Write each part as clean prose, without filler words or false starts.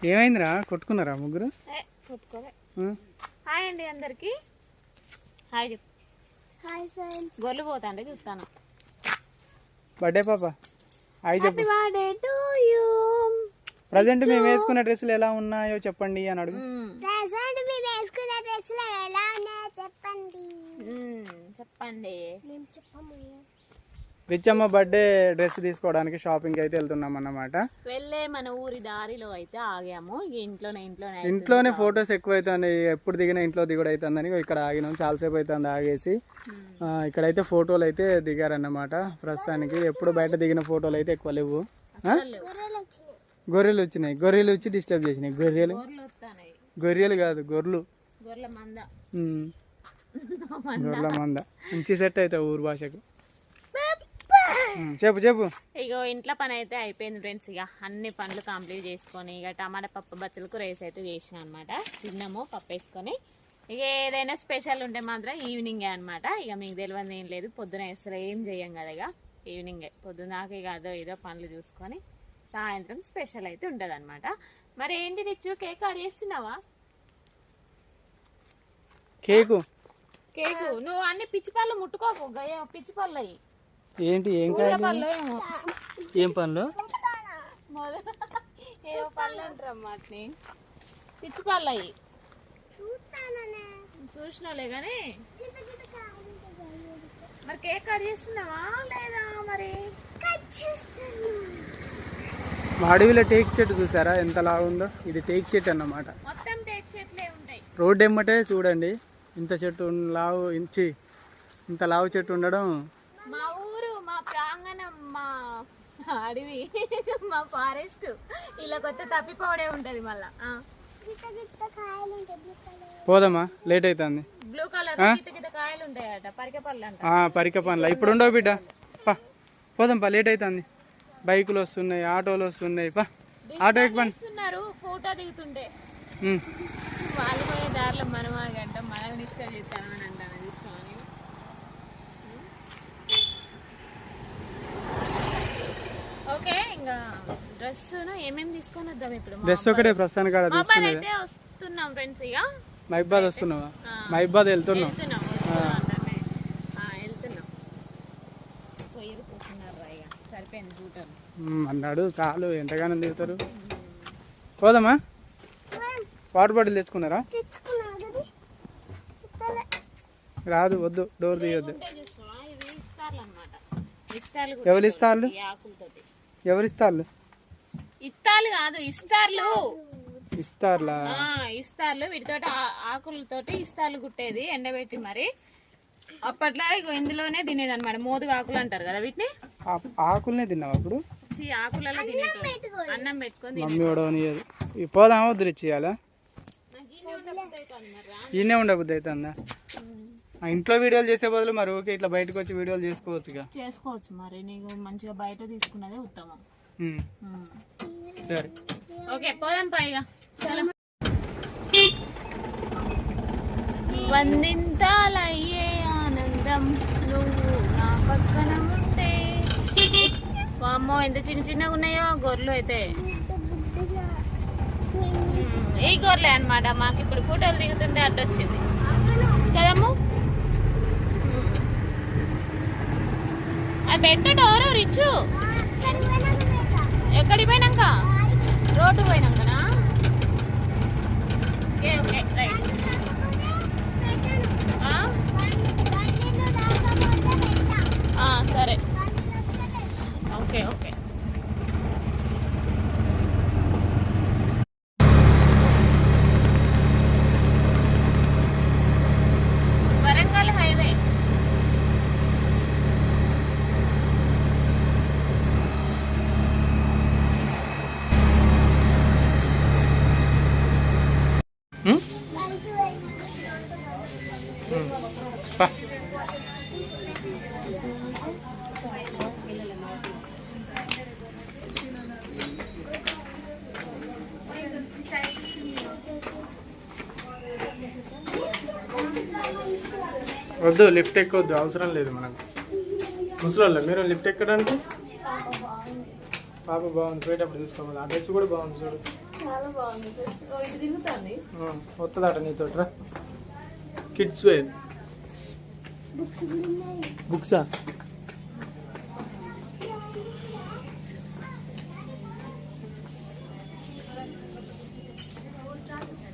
ఏమైందిరా కొట్టుకున్నారా ముగ్గురు? హాయ్ అండి అందరికి. హాయ్ చెప్పు. Hi friends. గొర్రెలు పోతా అంటే చూస్తాను. బర్త్డే పాప హాయ్ చెప్పు. Happy birthday to you. Present మేము వేసుకున్న డ్రెస్సులు ఎలా ఉన్నాయో చెప్పండి అని అడుగు. ప్రెజెంట్ మేము వేసుకున్న డ్రెస్సులు ఎలా ఉన్నాయో చెప్పండి. చెప్పండి. నేను చెప్పము. రిచ్చమ్మ బర్త్డే డ్రెస్ తీసుకోవడానికి షాపింగ్ అయితే వెళ్తున్నాం అన్నమాట. వెళ్ళే మన ఊరి దారిలో అయితే ఆగాము. ఇంట్లోనే ఫొటోస్ ఎక్కువ అవుతుంది, ఎప్పుడు దిగినా ఇంట్లో దిగుడు అవుతుందని ఇక్కడ ఆగినాం. చాలాసేపు అవుతుంది ఆగేసి. ఇక్కడైతే ఫోటోలు అయితే దిగారన్నమాట. ప్రస్తుతానికి ఎప్పుడు బయట దిగిన ఫోటోలు అయితే ఎక్కువ లేవు. గొర్రెలు వచ్చినాయి, గొర్రెలు వచ్చి డిస్టర్బ్ చేసినాయి. గొర్రెలు కాదు గొర్రెలు, గొర్రెల మంద. మంచి సెట్ అవుతాయి ఊరు భాషకు. చెప్పు చెప్పు. ఇగో ఇంట్లో పని అయితే అయిపోయింది ఫ్రెండ్స్. ఇక అన్ని పనులు కంప్లీట్ చేసుకొని ఇక టమాటా పప్పు బచ్చలకు రైస్ అయితే చేసినాం అనమాట. తిన్నాము పప్పు వేసుకొని. ఇక ఏదైనా స్పెషల్ ఉంటే మాత్రం ఈవినింగే అనమాట. ఇక మీకు తెలియదు ఏం లేదు, పొద్దున వేస్తారు ఏం చెయ్యం కదా. ఇక ఈవినింగే పొద్దున దాకా ఇక అదో ఏదో పనులు చూసుకొని సాయంత్రం స్పెషల్ అయితే ఉంటుంది అనమాట. మరి ఏంటి తెచ్చు కేక్ కట్ చేస్తున్నావా? కేకు కేకు నువ్వు అన్ని పిచ్చి పళ్ళు ముట్టుకోకు, పిచ్చి పళ్ళు అయ్యి. ఏంటి ఏం పళ్ళు ఏం పనులు? ఏమో పళ్ళు అంటారమ్మా, అట్ని పిచ్చి పళ్ళు అయ్యి. చూసినాలే కానీ మరి కేక్ కట్ చేస్తున్నావా లేదా? మరి మా అడవిలో టేక్ చెట్టు చూసారా ఎంత లావు ఉందో? ఇది టేక్ చెట్టు అన్నమాట. మొత్తం టేక్ చెట్లే ఉంటాయి. రోడ్డు ఎమ్మటే చూడండి ఇంత చెట్టు లావు ఇంత లావు చెట్టు ఉండడం. మా ఊరు, మా ప్రాంగణం, మా అడవి, మా ఫారెస్ట్ ఇలా కొత్త తప్పిపోవడే ఉంటది. మళ్ళా పోదామా? లేట్ అవుతుంది. బ్లూ కలర్ కాయలు ఉంటాయట, పరిక పళ్ళు అంట. పరిక పనులు ఇప్పుడు ఉండవు బిడ్డ. పోదాం పా, లేట్ అవుతుంది. బైకులు వస్తున్నాయి, ఆటోలు వస్తున్నాయి. ఆటో ఎక్కుతున్నారు, ఫోటో దిగుతుంటే వాళ్ళు పోయే దారిలో మనం ఆగంట మనల్ని ఇష్టం చేస్తామని అంటాను. ఓకే, ఇంకా డ్రెస్ ఏమేమి తీసుకొని వద్దాం ఇప్పుడు? డ్రెస్ ఒకటే ప్రస్తుతానికి అయితే వస్తున్నాం ఫ్రెండ్స్. ఇక మహిబాద్ వస్తున్నావా? మహిబాద్ వెళ్తున్నాం. అన్నాడు చాలు, ఎంతగానో దిగుతారు. పోదామా? వాటర్ బాటిల్ తెచ్చుకున్నారా? రాదు, వద్దు, డోర్ తీయొద్దు. ఎవరు ఇస్తారు? ఎవరు ఇస్తారు? ఇత్తాలు కాదు, ఇస్తార్లు. ఇస్తార్లా? ఇస్తార్లు. వీటితోటి ఆకులతోటి ఇస్తార్లు కుట్టేది ఎండబెట్టి. మరి అప్పట్లో ఇగో ఇందులోనే తినేది అనమాట. మోదుగా ఆకులు అంటారు కదా వీటిని. ఆకులనే తిన్నావు అప్పుడు? ఆకులలో తినేది, అన్నం పెట్టుకొని. మమ్మీ వడవనియదు. పోదామా వద్దు ఇచ్చేయాలా? ఈయనే ఉండబుద్ది అవుతుందా? ఇంట్లో వీడియోలు చేసే బదులు మరి ఓకే ఇట్లా బయటకు వచ్చి వీడియోలు చేసుకోవచ్చు. మరి నీకు మంచిగా బయట తీసుకున్నదే ఉత్తమం. సరే ఓకే, పోదాం పైగా. వందింతాలయ్యే ఆనందం నువ్వు నా పక్కన ఉంటే. అమ్మో ఎంత చిన్న చిన్నగా ఉన్నాయో గొర్రెలు అయితే. ఈ గొర్రెలే అనమాట. మాకు ఇప్పుడు ఫోటోలు దిగుతుంటే అడ్డొచ్చింది కదమ్ము. అది పెట్టడోరు రిచ్చు. ఎక్కడికి పోయినాక? రోడ్డు పోయినాకనా? Okay okay right. సరే ఓకే ఓకే. వరంగల్ హైవే. వద్దు, లిఫ్ట్ ఎక్కొద్దు, అవసరం లేదు మనకు. ముసలి మీరు లిఫ్ట్ ఎక్కడానికి పాప బాగుంది, పోయేటప్పుడు తీసుకోవాలి. ఆ డ్రెస్ కూడా బాగుంది చూడు. చాలా బాగుంది. ఇది తిరుగుతుంది. వస్తుందట నీతో రా. కిడ్స్ వేర్ బుక్సా?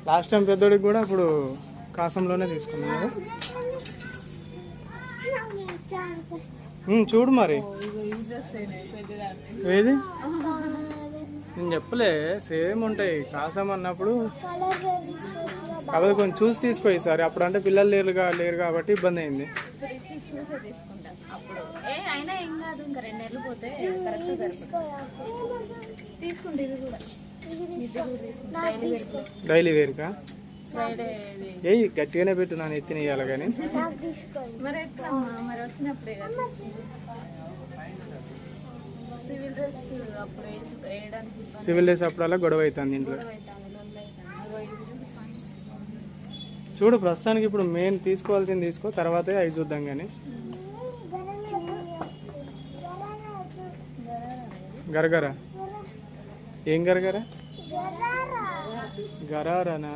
లాస్ట్ టైం పెద్దోడికి కూడా ఇప్పుడు కాసంలోనే తీసుకున్నాం కదా. చూడు మరి ఏది నేను చెప్పలే, సేమ్ ఉంటాయి కాసం అన్నప్పుడు. కాబట్టి కొంచెం చూసి తీసుకో ఈసారి. అప్పుడు అంటే పిల్లలు లేరు కాబట్టి ఇబ్బంది అయింది. డైలీ వేరుకా ఏ గట్టిగానే పెట్టు, నా ఎత్తిన ఇవ్వాలి కానీ. సివిల్ డ్రెస్ అప్పుడల్లా గొడవ అవుతుంది ఇంట్లో. చూడు ప్రస్తుతానికి ఇప్పుడు మెయిన్ తీసుకోవాల్సింది తీసుకో, తర్వాత అవి చూద్దాం కానీ. గరగర ఏం గరగర? గరారనా?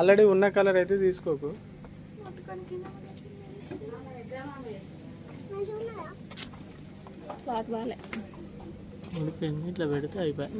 ఆల్రెడీ ఉన్న కలర్ అయితే తీసుకోకు. ఉడిపోయింది, ఇట్లా పెడితే అయిపోయి.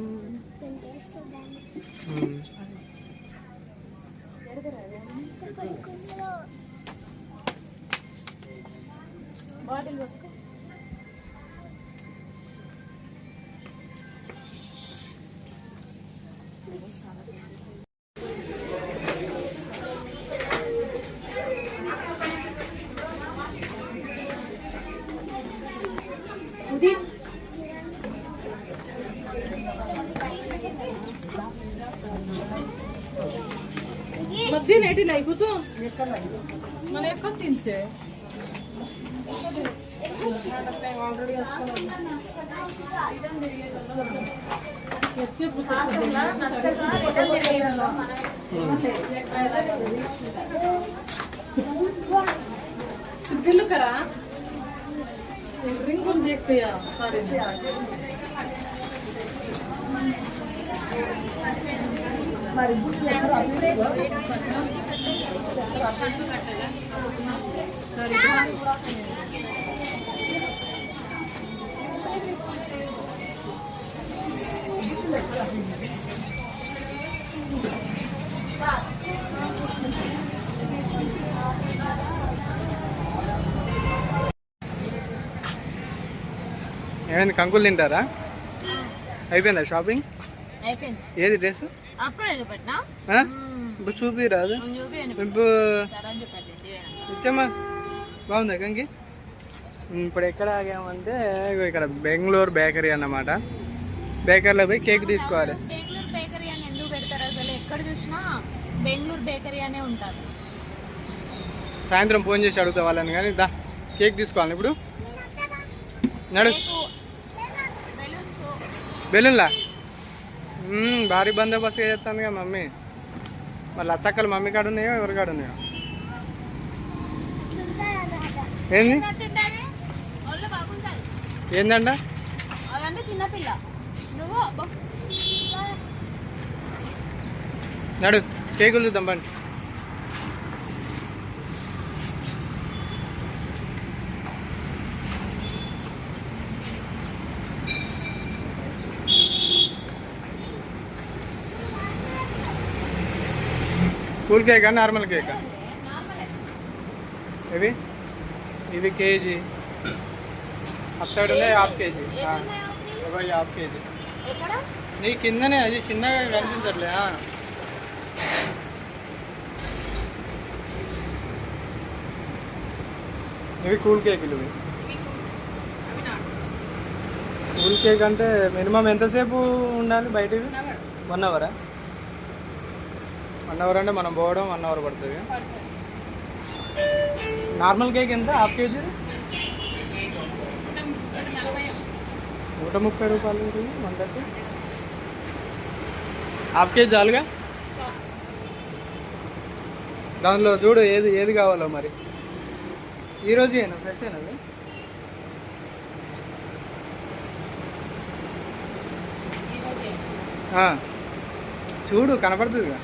मध्य नेटी लाइक तो मन एक तीनशे बिल्लू करा रिंग देखते हैं ఏమైంది, కంకులు తింటారా? అయిపోయిందా షాపింగ్? అయిపోయింది. ఏది డ్రెస్? ఇప్పుడు చూపి రాదు. ఇప్పుడు ఇచ్చమ్మా, బాగుందా కంకి? ఇప్పుడు ఎక్కడ ఆగామంటే ఇక్కడ బెంగళూరు బేకరీ అన్నమాట. బేకరీలో పోయి కేక్ తీసుకోవాలి. బెంగళూరు బేకరీ అని ఎందుకు పెడతారు అసలు? ఎక్కడ చూసినా బెంగళూరు బేకరీ అనే ఉంటారు. సాయంత్రం ఫోన్ చేసి అడుగుతా వాళ్ళని. కానీ దా కేక్ తీసుకోవాలి ఇప్పుడు. నడు. బెలూన్లా భారీ బందోబస్తు చేస్తాను కదా మమ్మీ. మరి లచ్చక్కలు మమ్మీ కాడ ఉన్నాయో ఎవరి కాడ ఉన్నాయో? ఏంది ఏందంట? నడు కేకులు చూద్దాం బండి. కూల్ కేకా నార్మల్ కేకా? ఇవి కేజీ. అప్ సైడ్ ఉన్నాయి హాఫ్ కేజీ. హాఫ్ కేజీ నీ కిందనే, అది చిన్నగా కనిపించట్లే. ఇవి కూల్ కేకులు. ఇవి కూల్ కేక్ అంటే మినిమం ఎంతసేపు ఉండాలి బయట? 1 అవరా? 1 అవర్ అంటే మనం పోవడం 1 అవర్ పడుతుంది. నార్మల్ కేక్ ఎంత? హాఫ్ కేజీ 130 రూపాయలు ఉంటుంది. 130. హాఫ్ కేజీ చాలుగా. దానిలో చూడు ఏది కావాలో మరి. ఈరోజు ఏనా ఫ్రెష్ అయినా? చూడు కనపడుతుందిగా.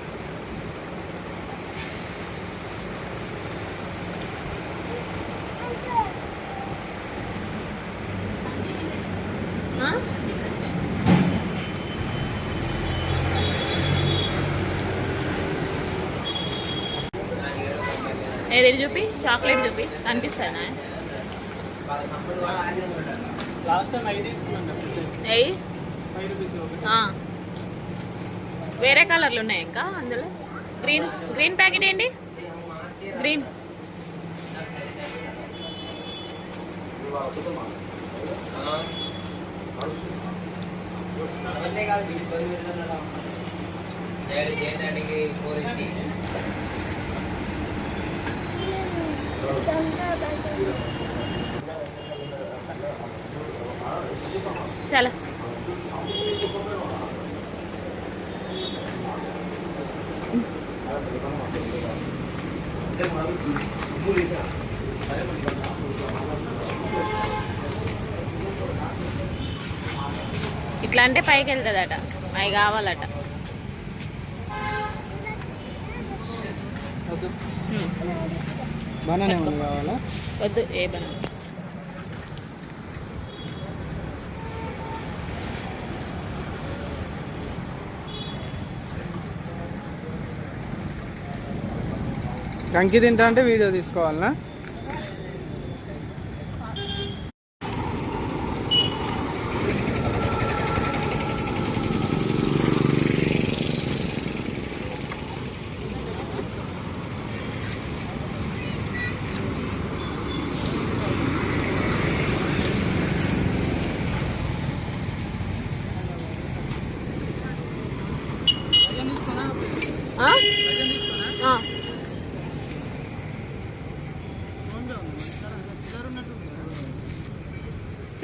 ఏది చూపి? చాక్లెట్ చూపి కనిపిస్తుందా? లాస్ట్ టైం 5 తీసుకున్నాను. వేరే కలర్లు ఉన్నాయి ఇంకా అందులో. గ్రీన్ ప్యాకెట్ ఏంటి? గ్రీన్ చాలా. ఇట్లా అంటే పైకి వెళ్తుందట. అవి కావాలట. బనానా కావాలా? వద్దు. ఏ బనానా? కంకి తింటా అంటే వీడియో తీసుకోవాలనా?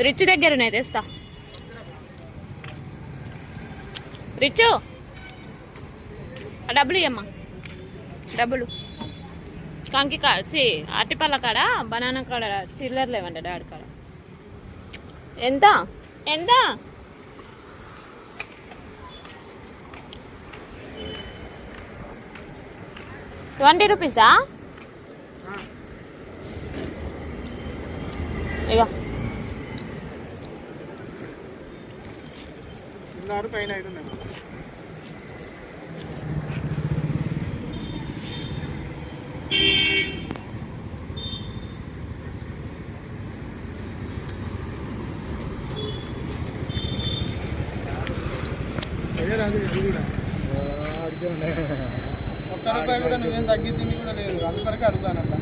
రిచ్ దగ్గర ఉన్నాయి, తెస్తా. రిచ్ డబ్బులు ఇవ్వమ్మా. డబ్బులు కంకి అరటిపళ్ళ కాడ, బనానా కాడ చిల్లర లేవంట డాడీ కాడ. ఎంత ఎంత? 20 రూపీసా? ఇక పైన అవుతుంది. ₹1 కూడా నువ్వేం తగ్గించింది కూడా లేదు. అందువరకు అడుగుతానట్లా.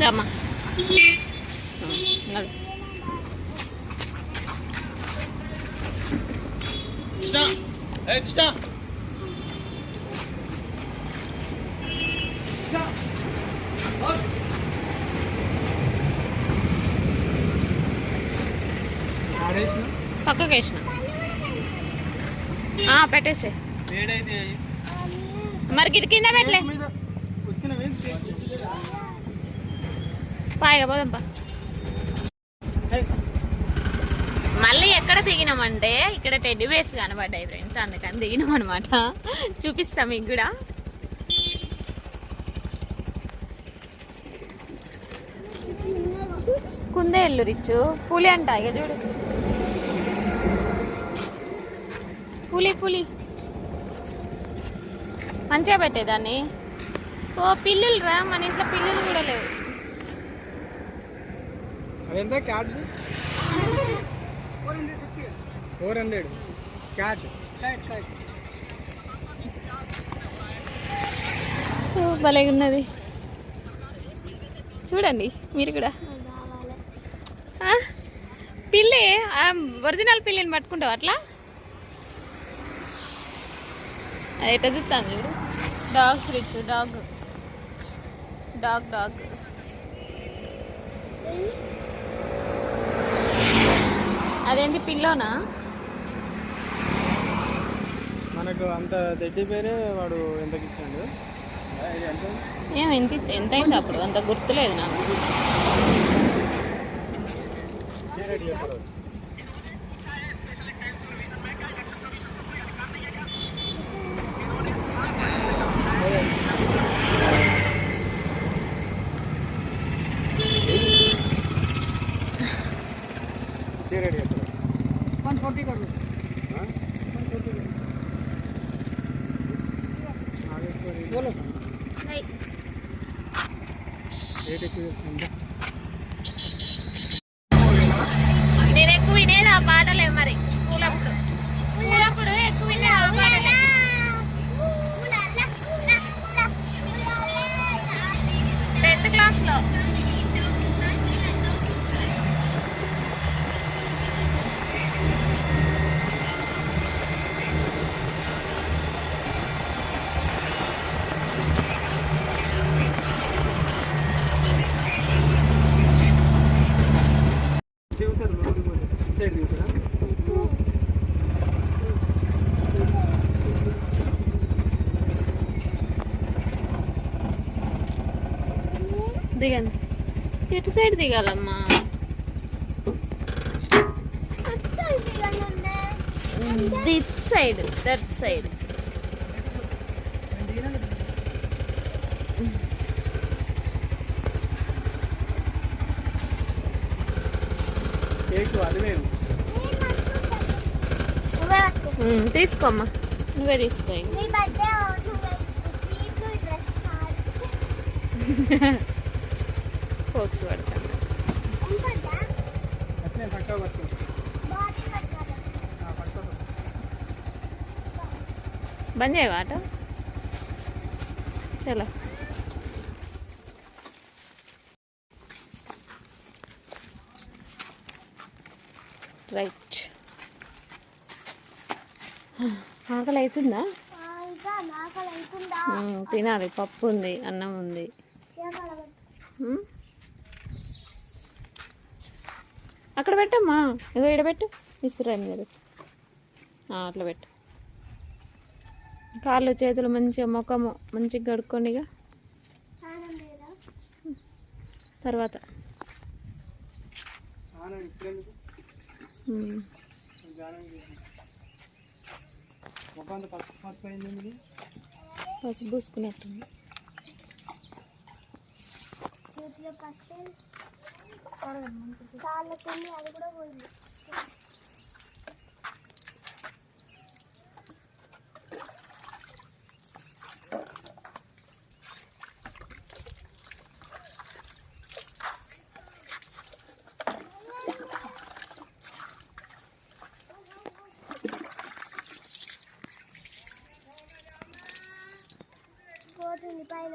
అమ్మా పక్కకు వేసిన పెట్టేసే. మరి గిరి కింద పెట్టలే. పాయిగా పోదాంపా. మళ్ళీ ఎక్కడ దిగినామంటే ఇక్కడ టెడ్డీ బేర్స్ కనబడ్డాయి ఫ్రెండ్స్, అందుకని దిగినాం అనమాట. చూపిస్తాం మీకు కూడా. కుందేళ్ళు రిచ్చు పులి అంట. ఇక చూడు పులి మంచిగా పెట్టేదాన్ని. ఓ పిల్లులు రా, మన ఇంట్లో పిల్లులు కూడా లేవు. ఎంత క్యాట్ 400 క్యాట్. భలే ఉన్నది చూడండి మీరు కూడా. పిల్లి ఒరిజినల్ పిల్లిని పట్టుకుంటావు అట్లా. అది ఎట్లా చూస్తాను చూడు. Dogs rich dog dog dog. అదేంటి పిల్లోనా? మనకు అంత తెడ్డి పేరే వాడు ఎంతకి ఇచ్చాడు? ఏం ఎంత అయింది అప్పుడు? అంత గుర్తులేదు నాకు. रेडी 140 कर लो. बोलो नहीं నేను ఎక్కువ వినేది ఆ పాటలే. మరి స్కూల్ అప్పుడు ఎక్కువ వినేది ఆ పాటలే. 10th క్లాస్లో దిగండి. ఎటు సైడ్ దిగాలమ్మా? This side, that side. తీసుకోమ్మా, నువ్వే తీసుకో. ఫోక్స్ పడతాను. బంద్ చేయవా ఆటో? చలో రైట్. ఆకలి అవుతుందా? తినాలి. పప్పు ఉంది, అన్నం ఉంది. అక్కడ పెట్టమ్మా. ఇగో ఇక్కడ పెట్టు. ఇసురా మీద పెట్టు. అట్లా పెట్టు. కాళ్ళు చేతులు మంచిగా, ముఖము మంచిగా కడుక్కోండిగా. తర్వాత పసుపు పూసుకున్నట్టుంది. పైన